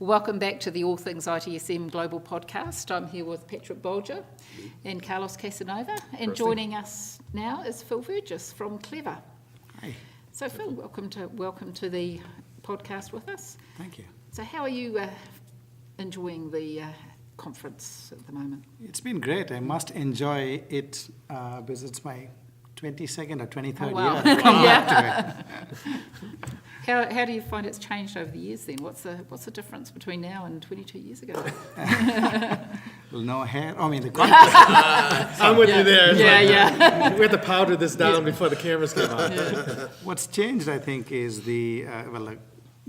Welcome back to the All Things ITSM Global Podcast. I'm here with Patrick Bolger and Carlos Casanova, and joining us now is Phil Verghis from Clever. Hi. So Phil, welcome to the podcast with us. Thank you. So how are you enjoying the conference at the moment? It's been great. I must enjoy it because it's my 22nd or 23rd year. Yeah. How do you find it's changed over the years then? What's the difference between now and 22 years ago? Well, no hair. I mean, the conference. I'm with you there. Yeah. We had to powder this down before the cameras came on. What's changed, I think, is the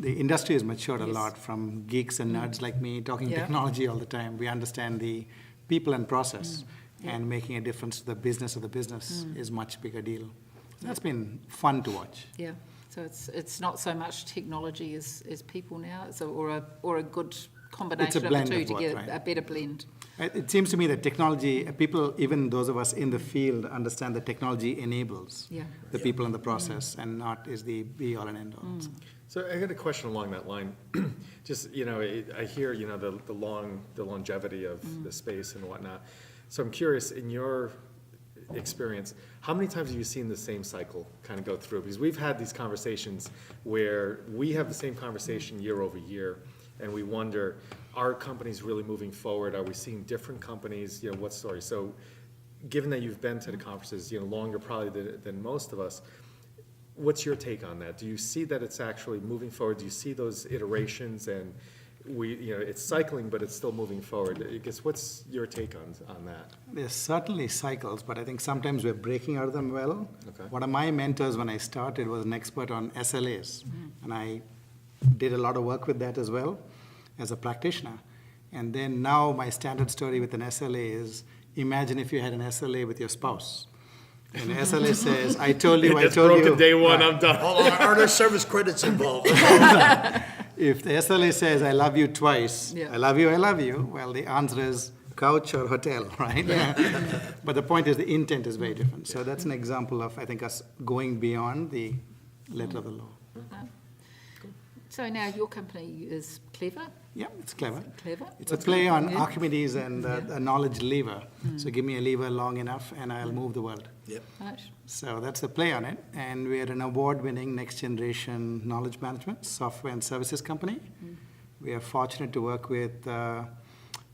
industry has matured a Yes. lot from geeks and nerds like me talking technology all the time. We understand the people and process, and making a difference to the business of the business is much bigger deal. So that's been fun to watch. Yeah. So it's not so much technology as people now, or a good combination of the two to get a better blend. It seems to me that technology, people, even those of us in the field, understand that technology enables the people in the process and not is the be all and end all. So I got a question along that line. Just, I hear, the longevity of the space and whatnot. So I'm curious, in your experience, how many times have you seen the same cycle kind of go through? Because we've had these conversations where we have the same conversation year over year, and we wonder, are companies really moving forward? Are we seeing different companies? What story? So given that you've been to the conferences, longer probably than most of us, what's your take on that? Do you see that it's actually moving forward? Do you see those iterations and it's cycling, but it's still moving forward? I guess, what's your take on that? There's certainly cycles, but I think sometimes we're breaking out of them well. Okay. One of my mentors when I started was an expert on SLAs, and I did a lot of work with that as well as a practitioner. And then now my standard story with an SLA is, imagine if you had an SLA with your spouse. And the SLA says, I told you, I told you. Broken day one, I'm done. Hold on, are there service credits involved? If the SLA says, I love you twice, I love you, well, the answer is couch or hotel, right? But the point is the intent is very different. So that's an example of, I think, us going beyond the letter of the law. So now your company is Clever? Yeah, it's clever. Clever? It's a play on Archimedes and a knowledge lever. So give me a lever long enough and I'll move the world. Yep. Right. So that's the play on it. And we're an award-winning next-generation knowledge management software and services company. We are fortunate to work with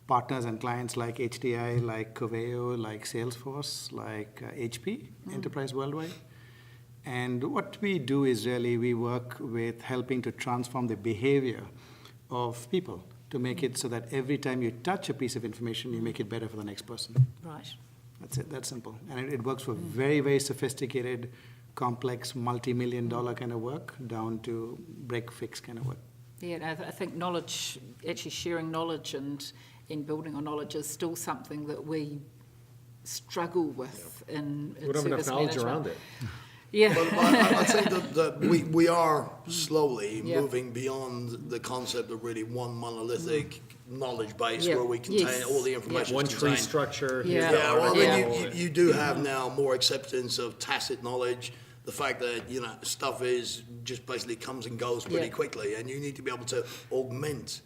partners and clients like HDI, like Coveo, like Salesforce, like HP, Enterprise Worldwide. And what we do is really we work with helping to transform the behavior of people to make it so that every time you touch a piece of information, you make it better for the next person. Right. That's it, that's simple. And it works for very, very sophisticated, complex, multi-million-dollar kind of work down to break-fix kind of work. Yeah, and I think knowledge, actually sharing knowledge and building on knowledge is still something that we struggle with in We don't have enough service knowledge management. around it. Yeah. But I think that we are slowly moving beyond the concept of really one monolithic knowledge base where we contain all the information. One tree structure. Yeah. Yeah, well, then you do have now more acceptance of tacit knowledge. The fact that, stuff is just basically comes and goes pretty quickly, and you need to be able to augment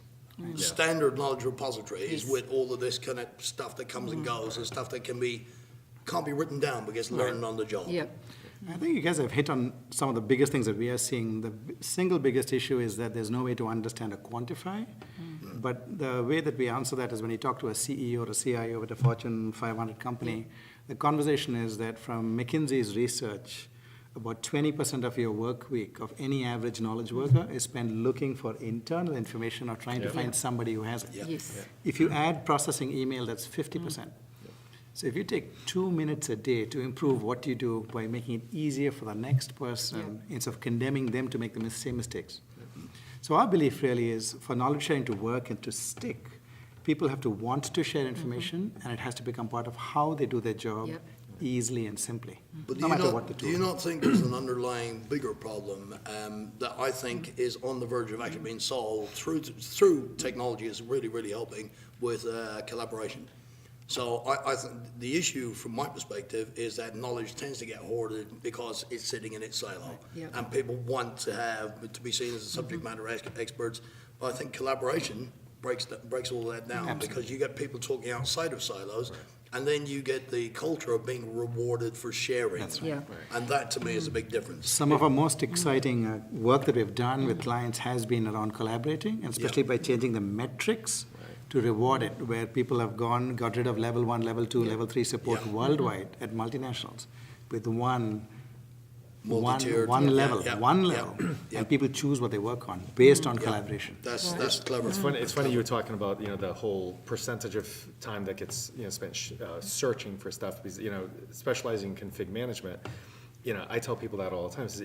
standard knowledge repositories with all of this kind of stuff that comes and goes and stuff that can't be written down because learned on the job. Yeah. I think you guys have hit on some of the biggest things that we are seeing. The single biggest issue is that there's no way to understand or quantify. But the way that we answer that is when you talk to a CEO or a CIO at a Fortune 500 company, the conversation is that from McKinsey's research, about 20% of your work week of any average knowledge worker is spent looking for internal information or trying to find somebody who has it. Yes. If you add processing email, that's 50%. So if you take 2 minutes a day to improve what you do by making it easier for the next person instead of condemning them to make the same mistakes. So our belief really is for knowledge sharing to work and to stick, people have to want to share information and it has to become part of how they do their job easily and simply, But no matter what the tool. do you not think there's an underlying bigger problem that I think is on the verge of actually being solved through technology is really, really helping with collaboration? So I think the issue from my perspective is that knowledge tends to get hoarded because it's sitting in its silo. Yep. And people want to be seen as subject matter experts. But I think collaboration breaks all that down because you get people talking outside of silos, and then you get the culture of being rewarded for sharing. That's right. Yeah. And that to me is a big difference. Some of our most exciting work that we've done with clients has been around collaborating, and especially by changing the metrics to reward it, where people have got rid of level 1, level 2, level 3 support worldwide at multinationals with one Multi-tiered, level, yeah. and people choose what they work on based on collaboration. That's clever. It's funny you were talking about, the whole percentage of time that gets, spent searching for stuff, because, specializing in config management, I tell people that all the time, is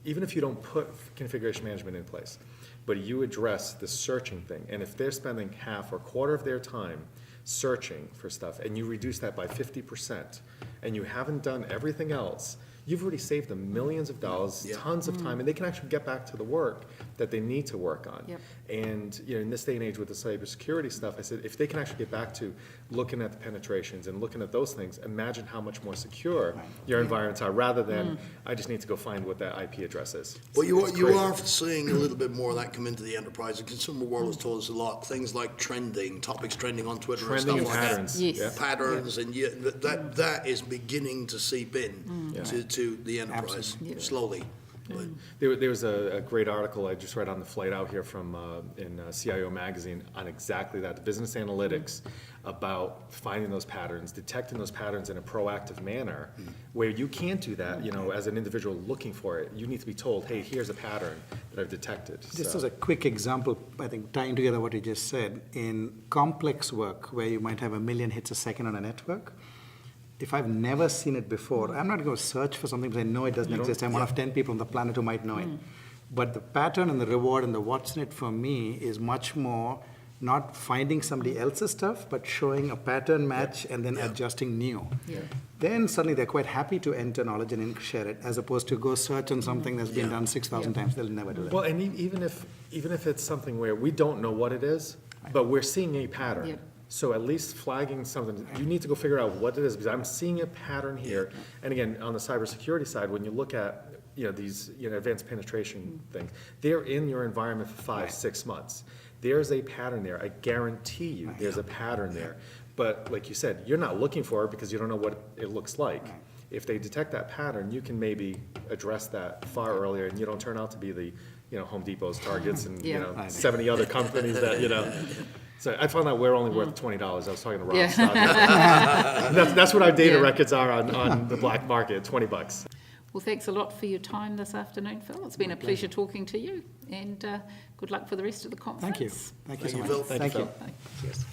even if you don't put configuration management in place, but you address the searching thing, and if they're spending half or quarter of their time searching for stuff, and you reduce that by 50%, and you haven't done everything else, you've already saved them millions of dollars, tons of time, and they can actually get back to the work that they need to work on. Yep. And in this day and age with the cybersecurity stuff, I said, if they can actually get back to looking at the penetrations and looking at those things, imagine how much more secure your environments are, rather than, I just need to go find what that IP address is. Well, you It's are crazy. seeing a little bit more of that come into the enterprise. The consumer world has told us a lot. Things like trending, topics trending on Twitter Trending and and stuff like patterns. Yes. Yeah. that. Patterns, and that is beginning to seep in to the enterprise slowly. But There was a great article I just read on the flight out here from, in CIO Magazine on exactly that, the business analytics about finding those patterns, detecting those patterns in a proactive manner, where you can't do that, as an individual looking for it. You need to be told, hey, here's a pattern that I've detected. Just So- as a quick example, I think tying together what you just said, in complex work where you might have 1 million hits a second on a network, if I've never seen it before, I'm not going to search for something because I know it doesn't exist. I'm one of 10 people on the planet who might know it. But the pattern and the reward and the what's in it for me is much more not finding somebody else's stuff, but showing a pattern match and then adjusting new. Then suddenly they're quite happy to enter knowledge and share it, as opposed to go search on something that's been done 6,000 times. They'll never do that. Well, and even if it's something where we don't know what it is, but we're seeing a pattern. Yep. So at least flagging something, you need to go figure out what it is, because I'm seeing a pattern here. And again, on the cybersecurity side, when you look at, these, advanced penetration things, they're in your environment for 5-6 months. There's a pattern there. I guarantee you, there's a pattern there. But like you said, you're not looking for it because you don't know what it looks like. If they detect that pattern, you can maybe address that far earlier, and you don't turn out to be the, Home Depot's, Targets, and, Yeah. 70 other companies that, So I found out we're only worth $20. I was talking to Rob. Yeah. That's what our data Yeah. records are on the black market, $20. Well, thanks a lot for your time this afternoon, Phil. It's been a pleasure talking to you, and good luck for the rest of the conference. Thank you. Thank you so you, much. Phil. Thank you, Phil. Bye. Cheers.